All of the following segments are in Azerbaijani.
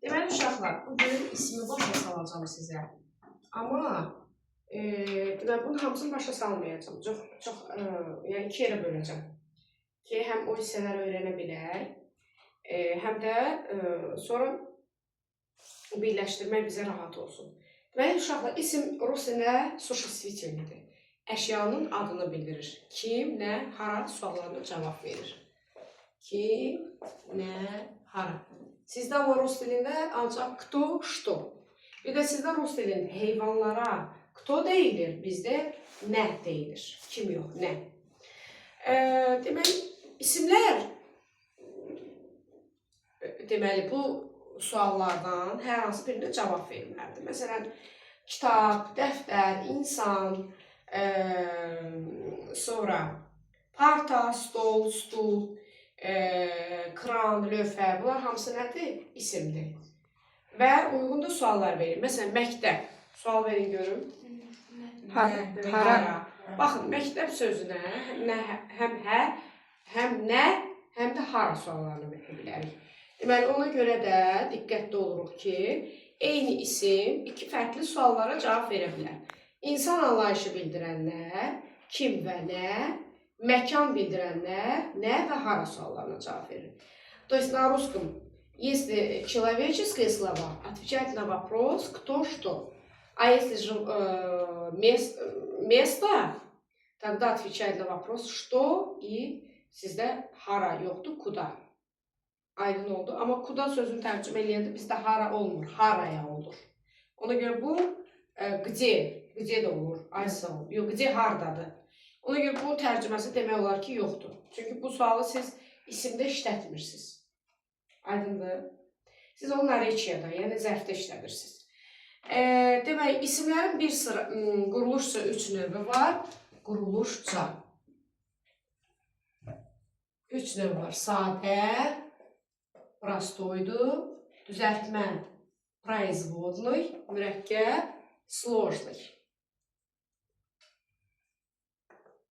Deməli uşaqlar, bugün ismi başa salacağım sizə. Amma deməli bunun hamısını başa salmayacağım. Çox yəni iki yerə böləcəm. Ki həm o hissələri öyrənə bilək, həm də sonra birləşdirmək bizə rahat olsun. Deməli uşaqlar, isim rus dilində существительныйdir. Əşyanın adını bildirir. Kim, nə, hara suallarına cavab verir. Kim, nə, hara. Sizdə ama rus dilində ancaq кто, что. Bir də sizdə rus dilində heyvanlara кто deyilir, bizdə nə deyilir. Kim yox, nə. Deməli, isimlər, deməli, bu suallardan hər hansı birində cavab verilməlidir. Məsələn, kitab, dəftər, insan, sonra parta, stol, stul, kran, lövhə, bunlar hamısı nədir? İsimdir. Və uyğun da suallar verir. Məsələn, məktəb. Sual verin görüm. Hara. Baxın, məktəb sözünə həm hə, həm nə, həm də hara suallarını verə bilərik. Deməli, ona görə də diqqətli oluruq ki, eyni isim iki fərqli suallara cavab verə bilər. İnsan anlayışı bildirənlər, kim və nə, məkan bildirənlər, nə və hara suallarına cavab verir. То есть на русском, если человеческие слова, отвечать на вопрос кто, что. А если же место, тогда отвечать на вопрос что и sizdə hara yoxdur, kuda. Aydın oldu. Amma kuda sözünü tərcümə eləyəndə bizdə hara olmur, haraya olur. Ona görə bu где de olur, aysa olur. Yox, где hardadır. Ona görə bu tərcüməsi demək olar ki, yoxdur. Çünki bu sualı siz isimdə işlətmirsiniz. Aydındır. Siz onu narečiyada, yəni zərfdə işlədirsiniz. Demək, isimlərin bir sıra quruluşca 3 növü var. Quruluşca. 3 növ var. Sadə, prostoydur, düzəltmə, производный, mürəkkəb, sложный.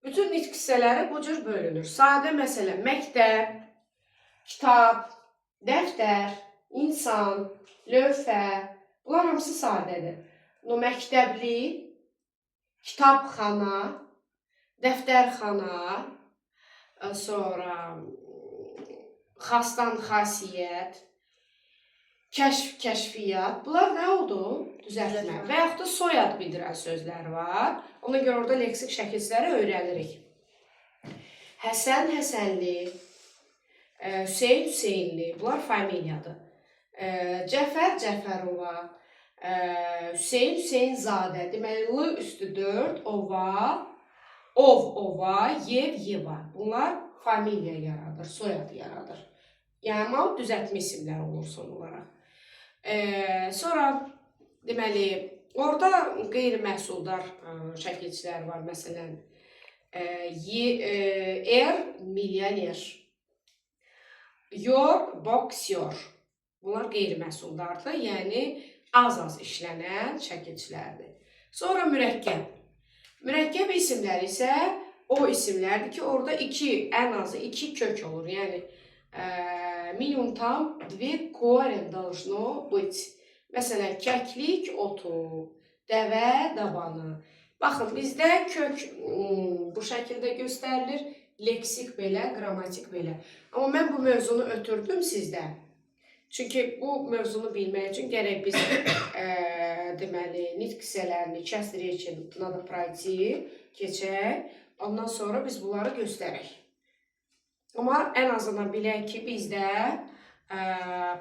Bütün nitq hissələri bu cür bölünür. Sadə məsələ, məktəb, kitab, dəftər, insan, lövhə, bunlar hamısı sadədir. Məktəbli, kitabxana, dəftərxana, sonra xastan xasiyyət, kəşf, kəşfiyyat. Bunlar nə oldu? Düzəltmə. Və yaxud da soyad bildirən sözlər var. Ona görə orada leksik şəkilləri öyrənirik. Həsən, Həsənli, Hüseyn, Hüseynli. Bunlar familiyadır. Cəfər, Cəfərova, Hüseyn, Hüseynzadə. Deməli, L üstü 4, ova, ov, ova, yev, yeva. Bunlar familiya yaradır, soyadı yaradır. Yəni, düzəltmə isimlər olur son olaraq. Sonra, deməli, orada qeyri-məhsuldar şəkilçilər var. Məsələn, milyoner, boksyor. Bunlar qeyri-məhsuldardır, yəni az-az işlənən şəkilçilərdir. Sonra mürəkkəb. Mürəkkəb isimlər isə o isimlərdir ki, orada ən azı 2 kök olur. Yəni, minimum tam 2 korен должно быть. Məsələn, kəklik, otu, dəvə, dabanı. Baxın, bizdə kök bu şəkildə göstərilir, leksik belə, qrammatik belə. Amma mən bu mövzunu ötürdüm sizdə. Çünki bu mövzunu bilmək üçün gərək biz deməli, nitq hissələrini kəsdirək üçün надо пройти, keçək. Ondan sonra biz bunları göstərək. Amma ən azından bilək ki, bizdə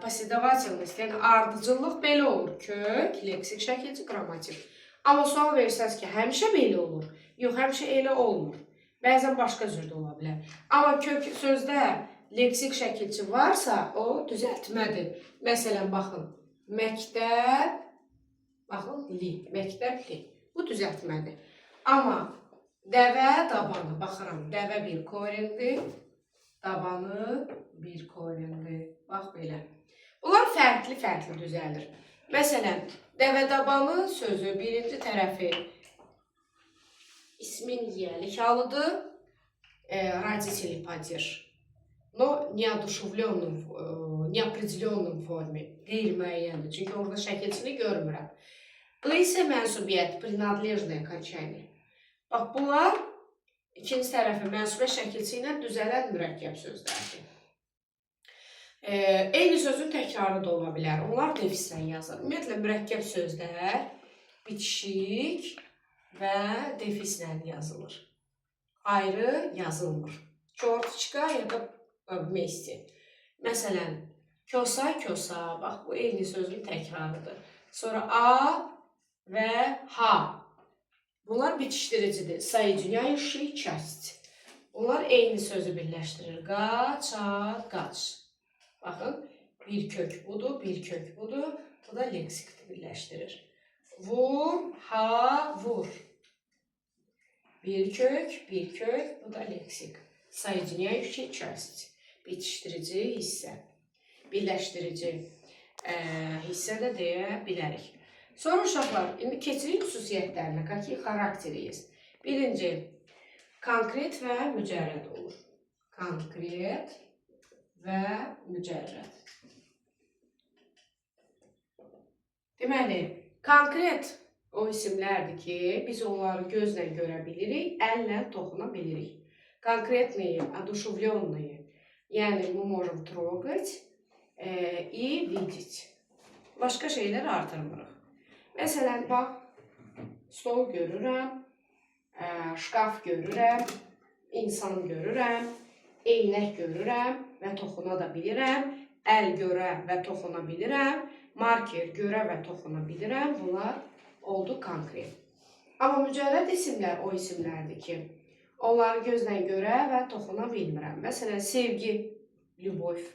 последовательность, yəni ardıcıllıq belə olur. Kök, leksik şəkilci, qrammatik. Amma sual verirsəniz ki, həmişə belə olur. Yox, həmişə elə olmur. Bəzən başqa cürdə ola bilər. Amma kök sözdə leksik şəkilci varsa, o düzəltmədir. Məsələn, baxın, məktəb, baxın, li, məktəbli. Bu düzəltmədir. Amma dəvə, dabanı, baxıram, dəvə bir korendir, dabanı bir korendir. Bax, belə. Bunlar fərqli düzəlir. Məsələn, dəvə-dabanı sözü birinci tərəfi ismin yelik halıdır, родители падеж. Но неодушевленным neopределенном formi, qeyri-müəyyəndir. Çünki orada şəkilçini görmürəm. Bu isə mənsubiyyət, принадлежное окончание. Bax, bunlar ikinci tərəfi mənsubə şəkilçi ilə düzələn mürəkkəb sözlərdir. Eyni sözün təkrarı da ola bilər. Onlar defislə yazılır. Ümumiyyətlə, mürəkkəb sözlər bitişik və defislə yazılır. Ayrı yazılmır. Çortçika ya da vmesте. Məsələn, kosa, kosa. Bax, bu eyni sözün təkrarıdır. Sonra a və ha. Bunlar bitişdiricidir. Соединяющие часть. Bunlar eyni sözü birləşdirir. Qaçat, qaç. Baxın, bir kök budur, bir kök budur. Bu da leksikdir, birləşdirir. Vur, ha, vur. Bir kök, bu da leksik. Соединяющая часть. Bitişdirici hissə. Birləşdirici hissə də deyə bilərik. Sonra uşaqlar, indi keçirik xüsusiyyətlərinə. Какие xarakteri есть? Birinci, konkret və mücərrəd olur. Konkret və mücərrəd. Deməli, konkret o isimlərdir ki, biz onları gözlə görə bilirik, əllə toxuna bilirik. Конкретные, одушевленные. Yəni, мы можем трогать и видеть. Başqa şeylər artırmırıq. Məsələn, bax, stol görürəm, şkaf görürəm, insan görürəm, eynək görürəm və toxuna da bilirəm, əl görə və toxuna bilirəm, marker görə və toxuna bilirəm. Bunlar oldu konkret. Amma mücərrəd isimlər o isimlərdir ki, onları gözlə görə və toxuna bilmirəm. Məsələn, sevgi, любовь,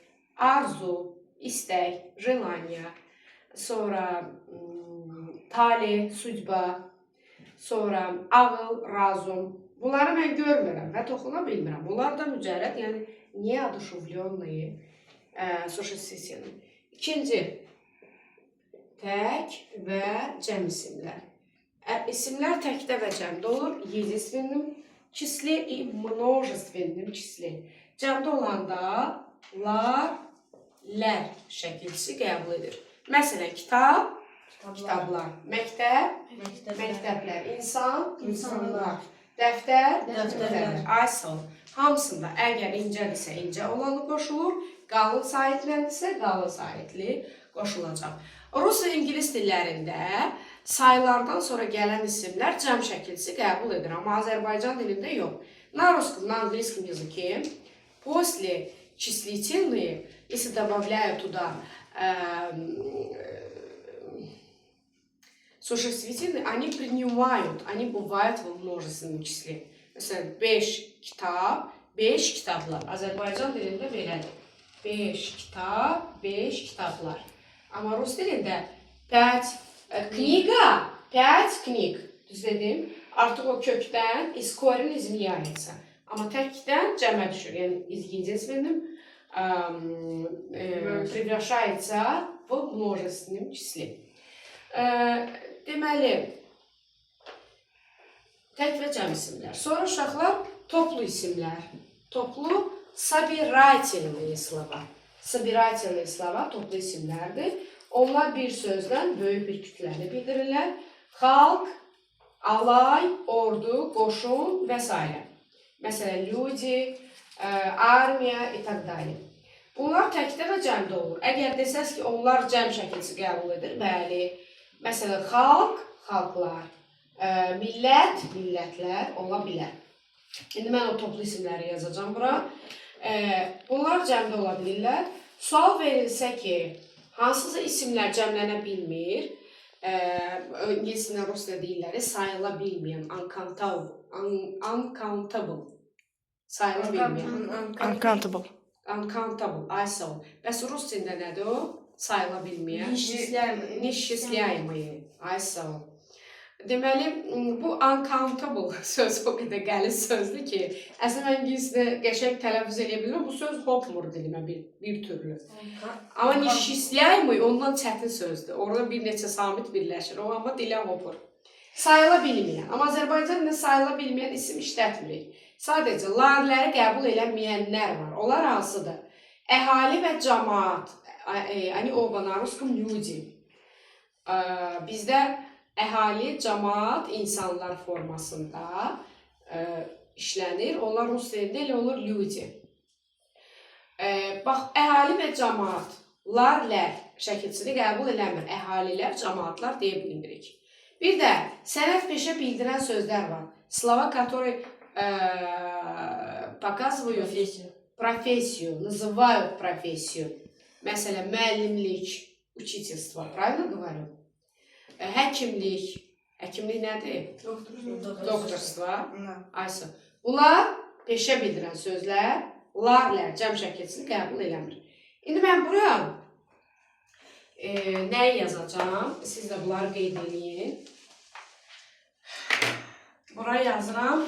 arzu, istək, желание, sonra tali, судьба, sonra ağıl, razum. Bunları mən görmürəm və toxuna bilmirəm. Bunlar da mücərrəd, yəni неодушевленные существительные. İkinci, tək və cəm isimlər. İsimlər təkdə və cəmdə olur. Единственном числе и множественном числе. Cəmdə olanda lar, lər şəkilçisi qəbul edir. Məsələn, kitab, kitablar, məktəb, məktəblər, insan, insanlar, dəftər, dəftərlər, ay sağ ol. Hamısında əgər incədirsə incə olanı qoşulur, qalın sayitləndirsə qalın sayitli qoşulacaq. Rus və ingilis dillərində sayılardan sonra gələn isimlər cəm şəkilçisi qəbul edir, amma Azərbaycan dilində yox. На русском, на английском языке после числительные, если добавляют туда существительные, они принимают, они бывают во множественном числе. Mesela 5 kitap, 5 kitaplar. Azərbaycan dilində belədir. 5 kitab, 5 kitaplar. Amma Rus dilində 5 kniga, 5 knig. Düz dedim. Artıq o kökdən из корень изменяется. Amma təkdən cəmə düşür. Yəni единственным превращается в множественном числе. Deməli, tək və cəm isimlər. Sonra uşaqlar toplu isimlər. Toplu собирательные слова. Собирательные слова toplu isimlərdir. Onlar bir sözdən böyük bir kütləni bildirirlər. Xalq, alay, ordu, qoşun və s. Məsələn, люди, armiya və s. Bunlar təkdə və cəmdə olur. Əgər desəz ki, onlar cəm şəkilçisi qəbul edir, bəli. Məsələn, xalq, xalqlar, millət, millətlər ola bilər. İndi mən o toplu isimləri yazacağım bura. Bunlar cəmdə ola bilirlər. Sual verilsə ki, hansısa isimlər cəmlənə bilmir, İngiliscə, Rusca deyirlər, sayıla bilməyən, uncountable. Sayıla bilməyən. Uncountable. Uncountable, ay sağ ol. Bəs Rus dilində nədir o? Sayıla bilməyən. Nişçisləyməyən, ay sağ ol. Deməli, bu uncountable söz o qədər qəliz sözdür ki, əslində mən İngiliscə qəşəng tələffüz edə bilirəm, bu söz hopmur dilimə bir türlü. Amma nişçisləyməyən ondan çətin sözdür. Orada bir neçə samit birləşir, o amma dilə hopur. Sayıla bilməyən, amma Azərbaycanda sayıla bilməyən isim işlətmirik. Sadəcə larləri qəbul eləməyənlər var. Onlar hansıdır? Əhali və cəmaət. Они оба на русском люди. Bizdə əhali, cəmaət, insanlar formasında işlənir. Onlar rus dilində elə olur люди. Bax, əhali və cəmaət, lar, lər şəkilçini qəbul eləmir. Əhalilər, cəmaatlar deyə bilmirik. Bir də sənət peşə bildirən sözlər var. Slova, которые показывают профессию, называют профессию. Məsələn, müəllimlik, учительство, правильно говорю? Həkimlik, həkimlik nədir? Doktorство. Aysa. Bunlar peşə bildirən sözlər, larlər, cəm şəkilçini qəbul eləmir. İndi mən buraya nəyi yazacağam? Siz də bunları qeyd edin. Buraya yazıram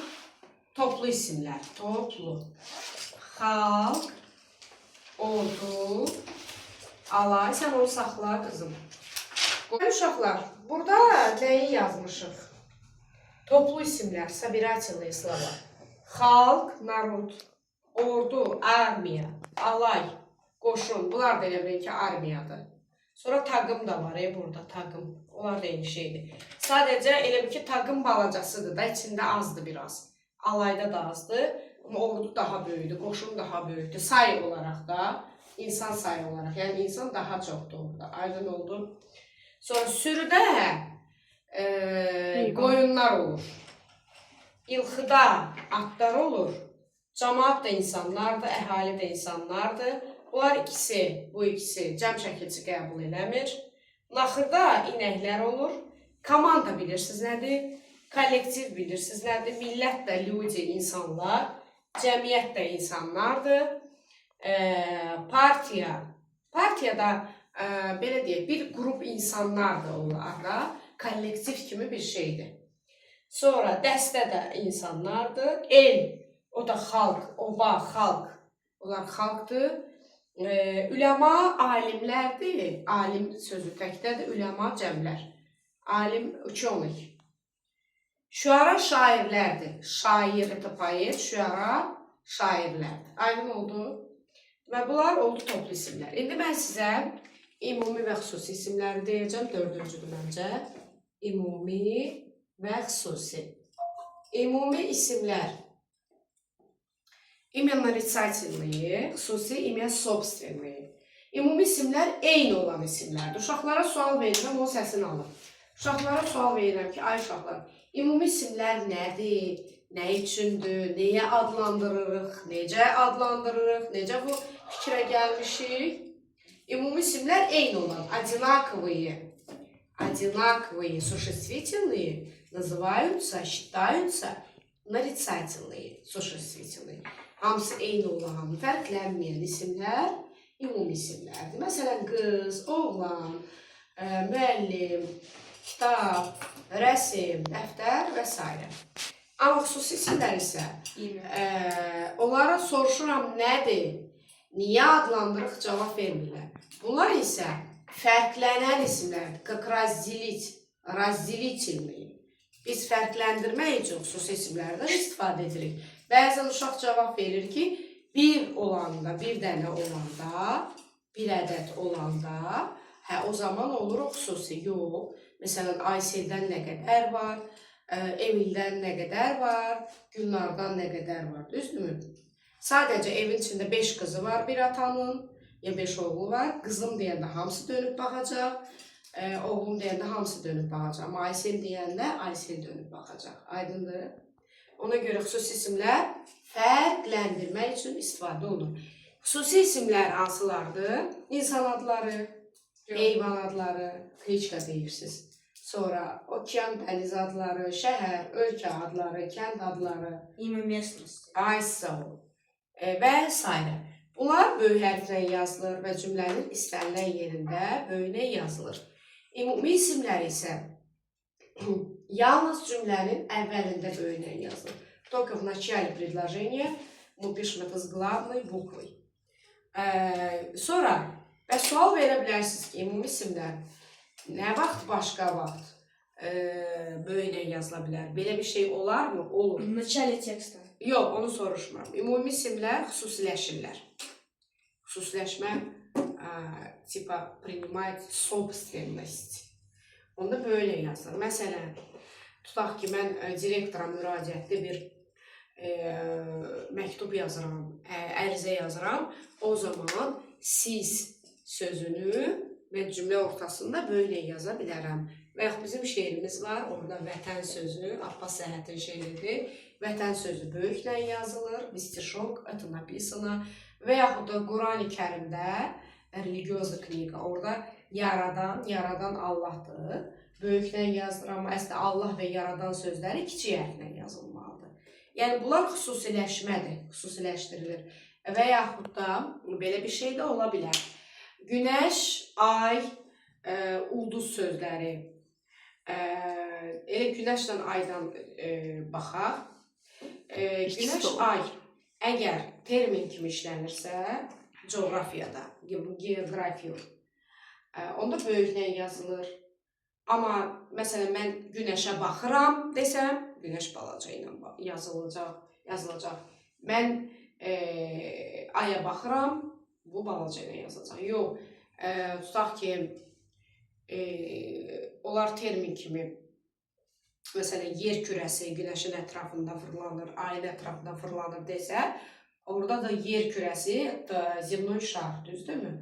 toplu isimlər. Toplu. Xalq, ordu, alay. Sən onu saxla, qızım. Uşaqlar, burada nəyi yazmışıq? Toplu isimlər, собирательные слова. Xalq, narod, ordu, armiya, alay, qoşun. Bunlar da elə bilin ki, armiyadır. Sonra taqım da var, burada taqım. Onlar da eyni şeydir. Sadəcə elə bil ki, taqım balacasıdır da, içində azdır biraz. Alayda da azdır, amma ordu daha böyükdür, qoşun daha böyükdür. Sayı olaraq da, insan sayı olaraq, yəni insan daha çoxdur orada. Aydın oldu. Sonra sürüdə qoyunlar olur. İlxıda atlar olur. Cəmaət də insanlardır, əhali də insanlardır. Bunlar ikisi, bu ikisi cəm şəkilçi qəbul eləmir. Naxırda inəklər olur. Komanda bilirsiniz nədir? Kollektiv bilirsiniz nədir? Millət də, люди, insanlar. Cəmiyyət də insanlardır. Partiya. Partiya da belə deyək, bir qrup insanlardır onlar da. Kollektiv kimi bir şeydir. Sonra dəstə də insanlardır. El, o da xalq, oba, xalq. Onlar xalqdır. Üləma alimlərdir. Alim sözü təkdədir. Üləma cəmlər. Alim uçonik. Şüara şairlərdir. Şair, это поэт, şüara şairlərdir. Aydın oldu. Və bunlar oldu toplu isimlər. İndi mən sizə ümumi və xüsusi isimləri deyəcəm. Dördüncüdür məncə. Ümumi və xüsusi. Ümumi isimlər. İmя нарицательные, xüsusi imя собственные. Ümumi isimlər eyni olan isimlərdir. Uşaqlara sual verirəm, o səsini alın. Uşaqlara sual verirəm ki, ay uşaqlar, ümumi isimlər nədir? Nə üçündür? Nəyə adlandırırıq? Necə adlandırırıq? Necə bu fikrə gəlmişik? Ümumi isimlər eyni olan, одинаковые. Одинаковые существительные называются, считаются нарицательные существительные. Hamısı eyni olan, fərqlənməyən isimlər ümumi isimlərdir. Məsələn, qız, oğlan, müəllim, kitab, rəsim, dəftər və s. Amma xüsusi isimlər isə onlara soruşuram nədir, niyə adlandırıq, cavab vermirlər. Bunlar isə fərqlənən isimlərdir. Как разделить, разделительные. Biz fərqləndirmək üçün xüsusi isimlərdən istifadə edirik. Bəzən uşaq cavab verir ki, bir olanda, bir dənə olanda, bir ədəd olanda, o zaman olur o xüsusi. Yox. Məsələn, Ayseldən nə qədər var, Emildən nə qədər var, Gülnardan nə qədər var, düzdürmü? Sadəcə evin içində 5 qızı var bir atanın, ya 5 oğlu var. Qızım deyəndə hamısı dönüb baxacaq, oğlum deyəndə hamısı dönüb baxacaq. Amma Aysel deyəndə Aysel dönüb baxacaq. Aydındır? Ona görə xüsusi isimlər fərqləndirmək üçün istifadə olunur. Xüsusi isimlər hansılardır? İnsan adları, heyvan adları, kliçka deyirsiniz. Sonra okean, dəniz adları, şəhər, ölkə adları, kənd adları, İmə местности. və s. Bunlar böyük hərflə yazılır və cümlənin istənilən yerində böyünə yazılır. Ümumi isimlər isə yalnız cümlənin əvvəlində böyünə yazılır. Только в начале предложения мы пишем это с главной буквой. Sonra və sual verə bilərsiniz ki, ümumi isimlər nə vaxt, başqa vaxt böyünə yazıla bilər? Belə bir şey olar mı? Olur. В начале текста. Yox, onu soruşmuram. Ümumi isimlər xüsusiləşirlər. xüsusiləşmə tipa принимает собственность. Onda böyle yazılır. Məsələn, tutaq ki, mən direktora müraciətli bir məktub yazıram, ərizə yazıram. O zaman siz sözünü mən cümlə ortasında böyle yaza bilərəm. Və yaxud bizim şeirimiz var, orada vətən sözü, Abbas Səhhətin şeiridir. Vətən sözü böyüklə yazılır, stишок, это написано. Və yaxud da Qurani Kərimdə, religiozlu kniqa, orada yaradan Allahdır. Böyüklə yazılır, amma əslində Allah və yaradan sözləri kiçik hərflə yazılmalıdır. Yəni, bunlar xüsusiləşmədir, xüsusiləşdirilir. Və yaxud da belə bir şey də ola bilər. Günəş, ay, ulduz sözləri. Elə günəşlə aydan baxaq. Günəş, ay, əgər termin kimi işlənirsə, coğrafiyada, geografiya, onda böyüklə yazılır. Amma, məsələn, mən günəşə baxıram desəm, günəş balaca ilə yazılacaq. Mən aya baxıram, bu balaca ilə yazılacaq. Yox, tutaq ki, onlar termin kimi, məsələn, yer kürəsi günəşin ətrafında fırlanır, ayın ətrafında fırlanır desə, orada da yer kürəsi, zemnoy şar, düzdürmü?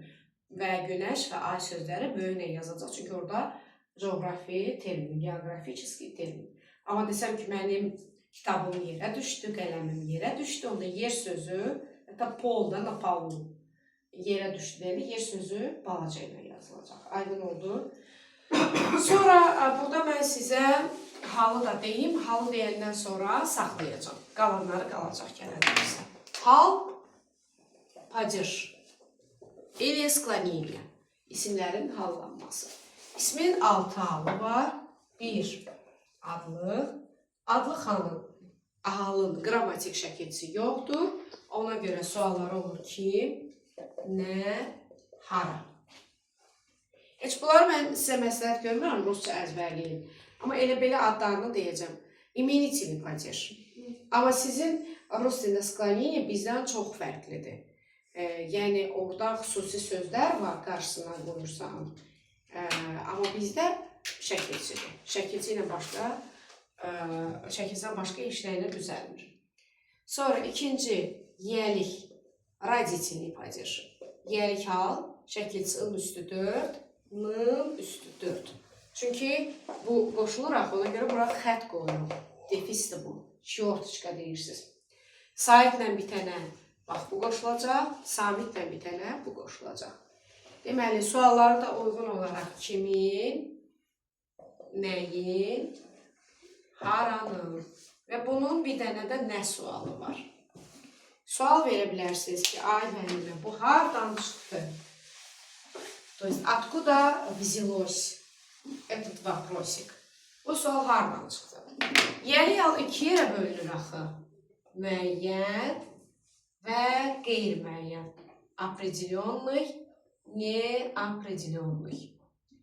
Və günəş və ay sözləri böyüklə yazacaq. Çünki orada coğrafi termin, geografический termin. Amma desəm ki, mənim kitabım yerə düşdü, qələmim yerə düşdü, onda yer sözü, hətta polda, napalm yerə düşdü deyəndə, yer sözü balaca ilə yazılacaq. Aydın oldu. Sonra burada mən sizə halı da deyim, halı deyəndən sonra saxlayacağım. Qalanları qalacaq kənarımıza. Hal, падеж или склонение. İsimlərin hallanması. İsmin 6 halı var. 1. Adlı. Adlı halın qrammatik şəkilçisi yoxdur. Ona görə suallar olur ki, nə, hara. Heç bunları mən sizə məsləhət görmürəm, rusca əzbərləyin. Amma elə belə adlarını deyəcəm. İmenitini падеж. Amma sizin rus dilində sklonение bizdən çox fərqlidir. Yəni, orada xüsusi sözlər var, qarşısına qoyursan. Amma bizdə şəkilçidir. Şəkilçidən başqa işləyinə düzəlmir. Sonra ikinci, yelik, родительный падеж. Yelik hal, şəkilçi ın üstü 4, nın üstü 4. Çünki bu qoşuluraq, ona görə bura xət qoyulur. Defisdir bu, şortçka deyirsiniz. Saitlə bitənə, bax, bu qoşulacaq, samitlə bitənə bu qoşulacaq. Deməli, sualları da uyğun olaraq kimin, nəyin, haranın və bunun bir dənə də nə sualı var. Sual verə bilərsiniz ki, ay mənimlə, bu hardan çıxdı? То есть, откуда взялось этот вопросик? Bu sual hardan çıxdı? Yəli yal 2 yerə bölünür axı. Müəyyən və qeyri-müəyyən. Определенный, неопределенный.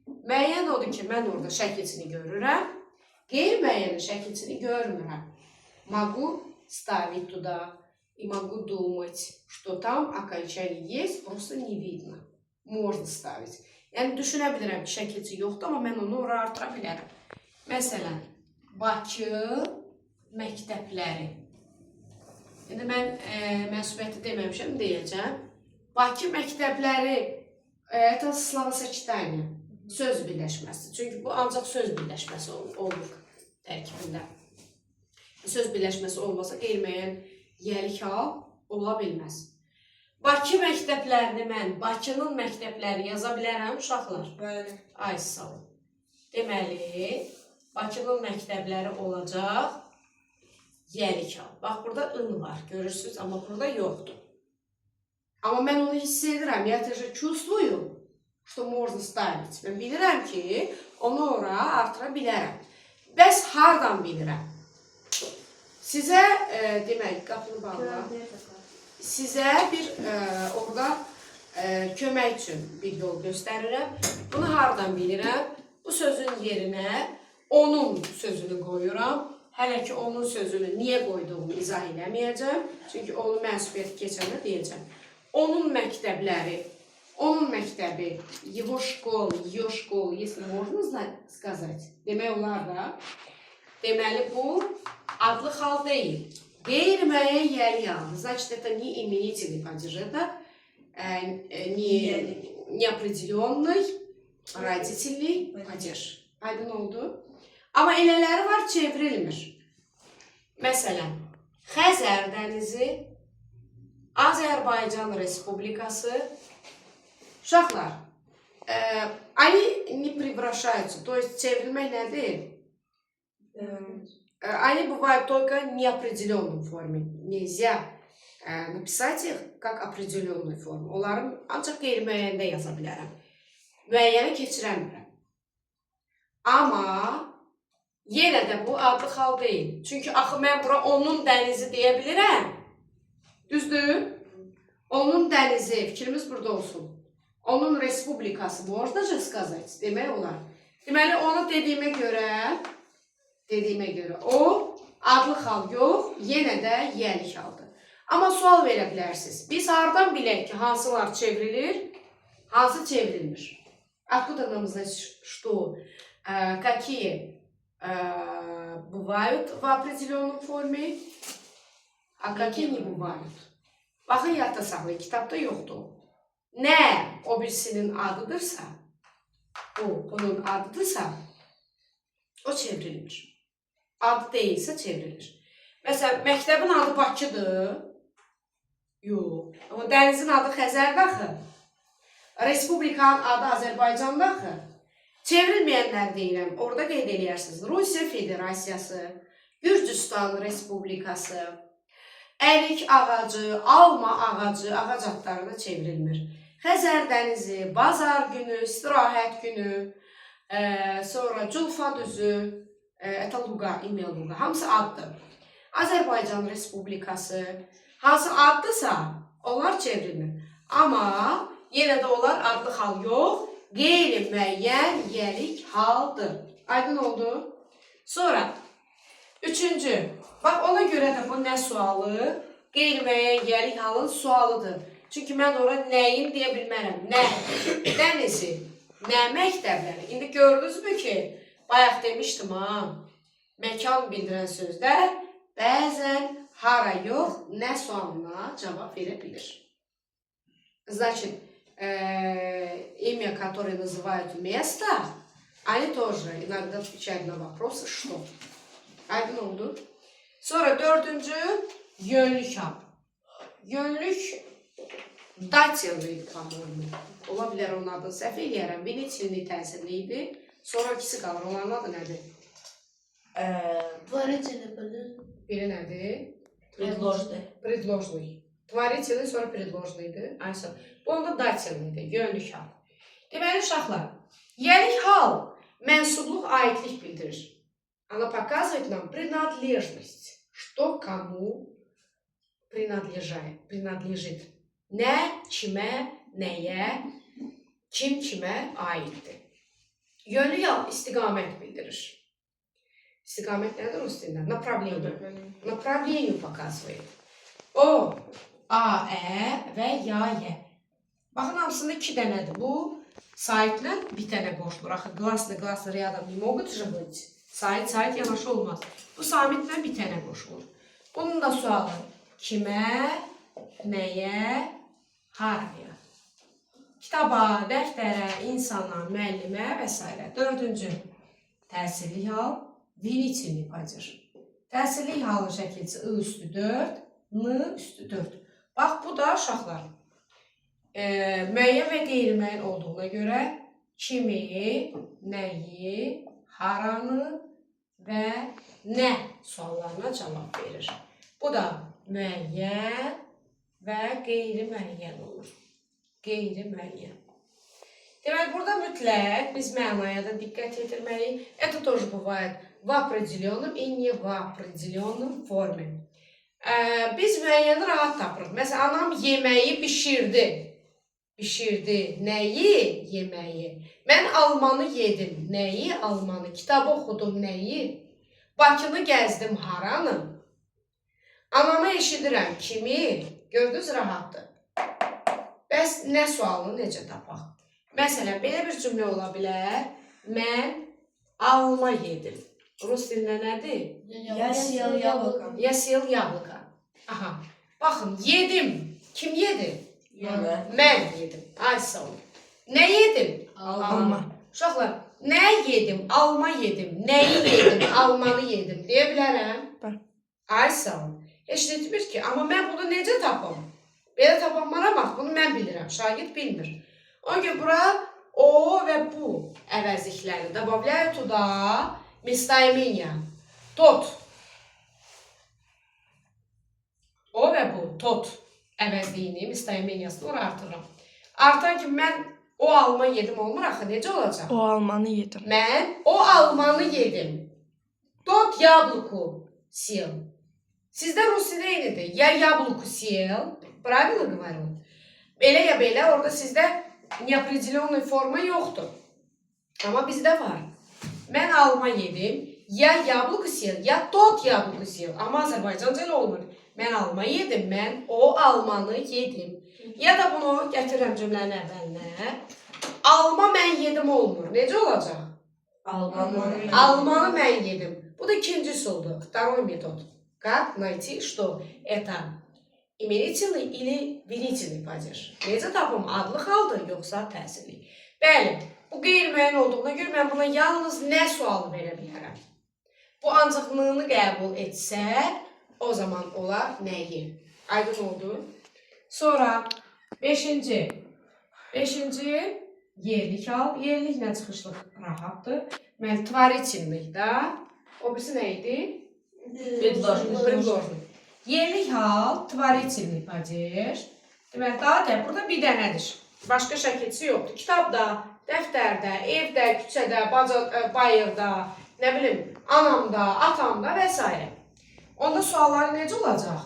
Müəyyən odur ki, mən orada şəkilçini görürəm. Qeyri-müəyyənin şəkilçini görmürəm. Могу ставить туда и могу думать, что там окончание есть, просто не видно. Можно ставить. Yəni, düşünə bilirəm ki, şəkilçi yoxdur, amma mən onu oraya artıra bilərəm. Məsələn, Bakı məktəbləri. İndi mən mənsubiyyəti deməmişəm, deyəcəm. Bakı məktəbləri, это словосочетание, söz birləşməsi. Çünki bu ancaq söz birləşməsi olur tərkibində. Söz birləşməsi olmasa qeyri-müəyyən yelik hal ola bilməz. Bakı məktəblərini mən, Bakının məktəbləri yaza bilərəm, uşaqlar? Bəli. Ay, sağ olun. Deməli, Bakının məktəbləri olacaq yelik hal. Bax, burada ın var, görürsünüz, amma burada yoxdur. Amma mən onu hiss edirəm, я тоже чувствую, что можно ставить. Mən bilirəm ki, onu oraya artıra bilərəm. Bəs hardan bilirəm? Sizə, demək, qapını bağla. Sizə bir orada kömək üçün bir yol göstərirəm. Bunu hardan bilirəm? Bu sözün yerinə onun sözünü qoyuram. Hələ ki, onun sözünü niyə qoyduğumu izah eləməyəcəm. Çünki onu mənsubiyyəti keçəndə deyəcəm. onun məktəbləri, onun məktəbi, его школы, ее школы, если можно сказать, demək olar da. Deməli, bu adlı hal deyil. Qeyri-müəyyən yəli haldır. Значит, это не именительный падеж, это неопределенный родительный падеж. Aydın oldu. Amma elələri var, çevrilmir. Məsələn, Xəzər dənizi, Azərbaycan Respublikası. Uşaqlar, они не превращаются. То есть çevrilmək nədir? Они бывают только в неопределенной форме. Нельзя написать их как определенную форму. Onların ancaq qeyri-müəyyəndə yaza bilərəm. Müəyyəni keçirəmirəm. Amma yenə də bu adlı hal deyil. Çünki axı mən bura onun dənizi deyə bilirəm. Düzdür? Onun dənizi, fikrimiz burada olsun. Onun respublikası, можно же сказать, demək olar. Deməli, onu dediyimə görə o adlı hal yox, yenə də yəlik haldır. Amma sual verə bilərsiniz. Biz hardan bilək ki, hansılar çevrilir, hansı çevrilmir? Откуда нам знать, что какие бывают в определенной форме, а какие не bывают? Baxın, yadda saxlayın, kitabda yoxdur. Nə o birisinin adıdırsa, bunun adıdırsa, o çevrilir. Adı deyilsə çevrilir. Məsələn, məktəbin adı Bakıdır. Yox. Amma dənizin adı Xəzərdir axı. Respublikanın adı Azərbaycandır axı. Çevrilməyənlər deyirəm. Orada qeyd edirsiniz. Rusiya Federasiyası, Gürcüstan Respublikası, ərik ağacı, alma ağacı, ağac adları da çevrilmir. Xəzər dənizi, bazar günü, istirahət günü, sonra Culfa düzü, это Luqa, imya Luqa, hamısı addır. Azərbaycan Respublikası, hansı addısa, onlar çevrilir. Amma yenə də onlar adlı hal yox, qeyri-müəyyən yəlik haldır. Aydın oldu? Sonra, üçüncü, bax ona görə də bu nə sualı? Qeyri-müəyyən yəlik halın sualıdır. Çünki mən ora nəyin deyə bilmərəm. Nə? Dənizi, nə məktəbləri? İndi gördünüzmü ki, bayaq demişdim ha, məkan bildirən sözlər bəzən hara yox, nə sualına cavab verə bilir. Значит, имя, которое называют место, они тоже иногда отвечают на вопросы «что». Aydın oldu. Sonra dördüncü, yönlük hal. Yönlük dativliydi, по-моему. Ola bilər onun adını səhv eləyərəm. Venitilini təsirliydi. Sonra ikisi qalır. Onların adı nədir? Творительный. Biri nədir? Предложный. Предложный. Tvaritelli, sonra предложnıydı. Ayşə. Bu onda dativliydi. Yönlük hal. Deməli, uşaqlar, yəlik hal mənsubluq, aidlik bildirir. Она показывает нам принадлежность, что кому принадлежит. Nə, kimə, nəyə, kim kimə aiddir. Yönlü hal istiqamət bildirir. İstiqamət nədir o dildə? Направление. Направление показывает. O, A, Ə və ya, Yə. Baxın, hamısında 2 dənədir. Bu, saitlə bir dənə qoşulur. Axı, qlaslı rядом не могут же быть. Sait yanaşı olmaz. Bu samitlə bir tənə qoşulur. Bunun da sualı kimə, nəyə, haraya? Kitaba, dəftərə, insana, müəllimə və s. Dördüncü, təsirli hal, venitilni падеж. Təsirli halın şəkilçisi I üstü 4, N üstü 4. Bax, bu da uşaqlar. Müəyyən və qeyri-müəyyən olduğuna görə kimi, nəyi, haranı və nə suallarına cavab verir. Bu da müəyyən və qeyri-müəyyən olur. Qeyri-müəyyən. Demək, burada mütləq biz mənaya da diqqət yetirməliyik. Это тоже bывает в определенном и не в определенном форме. Biz müəyyəni rahat tapırıq. Məsələn, anam yeməyi bişirdi. Bişirdi. Nəyi? Yeməyi. Mən almanı yedim. Nəyi? Almanı. Kitabı oxudum. Nəyi? Bakını gəzdim. Haranı? Anamı eşidirəm. Kimi? Gördünüz, rahatdır. Bəs nə sualını necə tapaq? Məsələn, belə bir cümlə ola bilər. Mən alma yedim. Rus dilində nədir? Я съел яблоко. Я съел яблоко. Aha. Baxın, yedim. Kim yedi? Mən yedim. Ay sağ olun. Nə yedim? Alma. Uşaqlar, nə yedim? Alma yedim. Nəyi yedim? Almanı yedim. Deyə bilərəm? Bəli. Ay sağ olun. Heç etmir ki. Amma mən bunu necə tapam? Belə tapanlara bax, bunu mən bilirəm. Şagird bilmir. Ona görə bura o və bu əvəzlikləri добавляю туда местоимение. Тот. O və bu, tot əvəzliyini, местоимениясını ora artırıram. Artan ki, mən o alma yedim olmur axı, necə olacaq? O almanı yedim. Mən o almanı yedim. Тот яблоку съел. Sizdə rus dili eynidir. Я яблоку съел. Правильно говорю? Belə ya belə, orada sizdə неопределенная forma yoxdur. Amma bizdə var. Mən alma yedim. Ya яблоку съел, ya тот яблоку съел. Amma Azərbaycanca elə olmur. Mən alma yedim, mən o almanı yedim. Ya da bunu gətirirəm cümlənin əvvəlinə. Alma mən yedim olmur. Necə olacaq? Almanı mən yedim. Bu da ikinci üsuldur. Второй метод. Как найти, что это iменительный или верительный падеж? Necə tapım? Adlı haldır, yoxsa təsirli? Bəli, bu qeyri-müəyyən olduğuna görə mən buna yalnız nə sualı verə bilərəm? Bu ancaqlığını qəbul etsə, o zaman olar nəyi? Aydın oldu. Sonra 5-ci yerlik al. Yerliklə çıxışlıq rahatdır. Deməli, tvarительlik da. O birisi nə idi? Предложный. Yerlik hal, tvarительlik падеж. Deməli, daha da burada bir dənədir. Başqa şəkilçisi yoxdur. Kitabda, dəftərdə, evdə, küçədə, bayırda, nə bilim, anamda, atamda və s. Onda sualları necə olacaq?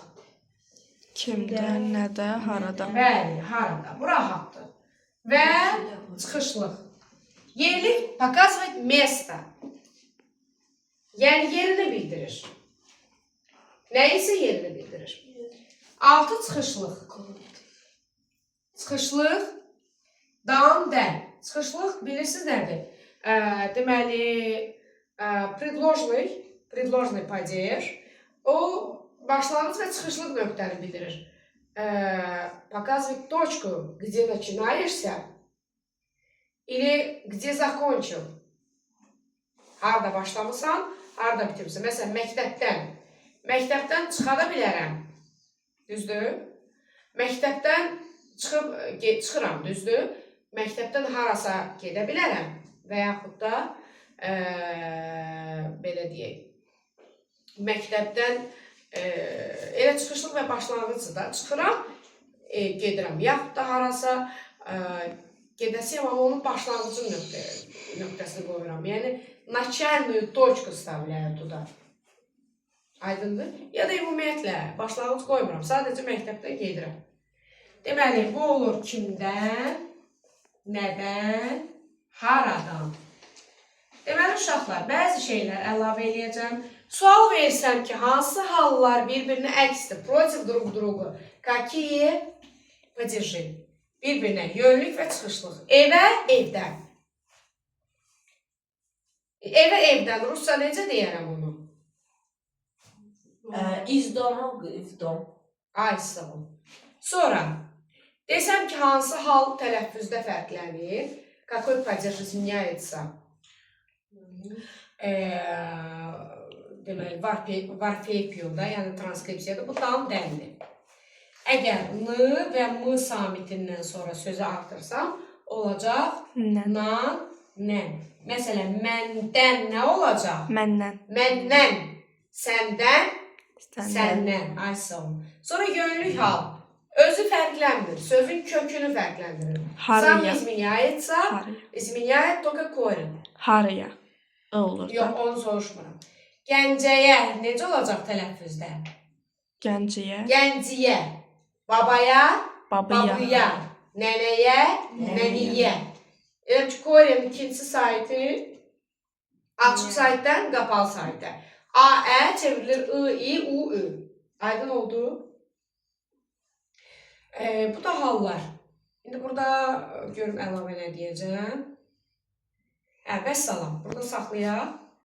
Kimdə, nədə, harada? Bəli, harada. Bu rahatdır. Və çıxışlıq. Yerlik показывает место. Yəni yerini bildirir. Nəyisə yerini bildirir. 6 çıxışlıq. Çıxışlıq dan, dən. Çıxışlıq bilirsiniz nədir? Deməli, предложный падеж o başlanğıc və çıxışlıq nöqtəni bildirir. Показывает точку, где начинаешься или где закончил. Harada başlamısan, harada bitirmişsən. Məsələn, məktəbdən çıxada bilərəm. Düzdür? Məktəbdən çıxıram, düzdür? Məktəbdən harasa gedə bilərəm və yaxud da belə deyək. Məktəbdən elə çıxışlıq və başlanğıcı da çıxıram, gedirəm. Yaxud da harasa gedəsiyəm, amma onun başlanğıcı nöqtəsini qoyuram. Yəni, начальную точку вставляю tуда. Aydındır? Ya da ümumiyyətlə başlanğıc qoymuram. Sadəcə məktəbdən gedirəm. Deməli, bu olur kimdən, nədən, haradan. Deməli, uşaqlar, bəzi şeylər əlavə eləyəcəm. Sual versəm ki, hansı hallar bir-birinə əksdir? Protiv друг другу. Какие падежи? Bir-birinə yönlük və çıxışlıq. Evə, evdən. Evə, evdən. Rusca necə deyərəm onu? Из дома в дом. Ay, sağ ol. Sonra, desəm ki, hansı hal tələffüzdə fərqlənir? Какой падеж изменяется? Deməli, varpiyada, yəni transkripsiyada bu dan, dəndir. Əgər n və m samitindən sonra sözü artırsam, olacaq nan, nən. Məsələn, məndən nə olacaq? Məndən. Məndən, səndən, səndən. Ay, sağ ol. Sonra yönlük hal. Özü fərqlənmir, sözün kökünü fərqləndirir. Сам не изменяется, изменяет только корень. Haraya. Olur da. Yox, onu soruşmuram. Gəncəyə necə olacaq tələffüzdə? Gənciyə. Gənciyə. Babaya, Babaya. babıya. Nənəyə, nəniyə. Elə ki, Koreyanın ikincisi saytı açıq saytdan qapalı saytda. A-ə çevrilir I-i, U-ü. Aydın oldu? Bu da hallar. İndi burada görüm əlavə nə deyəcəm. Vəssalam. Burada saxlayaq.